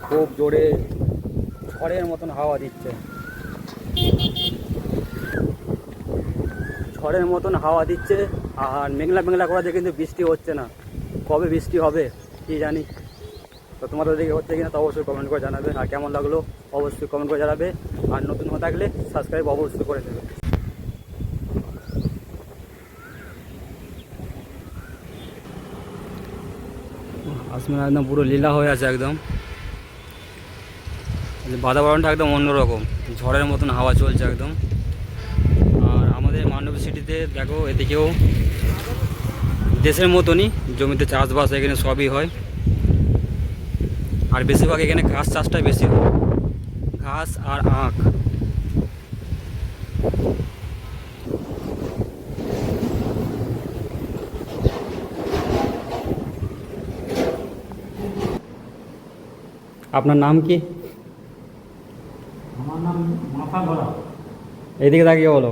খুব জোরে ঝড়ের মতন হাওয়া দিচ্ছে, ঝড়ের মতন হাওয়া দিচ্ছে। আর মেঘলা মেঘলা করাতে কিন্তু বৃষ্টি হচ্ছে না। কবে বৃষ্টি হবে কি জানি। তো তোমাদের দিকে হচ্ছে কিনা তো অবশ্যই কমেন্ট করে জানাবে। আর কেমন লাগলো অবশ্যই কমেন্ট করে জানাবে। আর নতুন হয়ে থাকলে সাবস্ক্রাইব অবশ্যই করে দেবে। আসমান একদম পুরো লীলা হয়ে আছে একদম। বাতাবরণটা একদম অন্যরকম, ঝড়ের মতন হাওয়া চলছে একদম। আর আমাদের মান্ডবী সিটিতে দেখো এদিকেও দেশের মতনই জমিতে চাষবাস এখানে সবই হয়। আর বেশিরভাগ এখানে ঘাস চাষটাই বেশি হয়, ঘাস আর আখ। আপনার নাম কি? আমার নাম মাথা ঘোরা। এইদিকে তাকিয়ে বলো।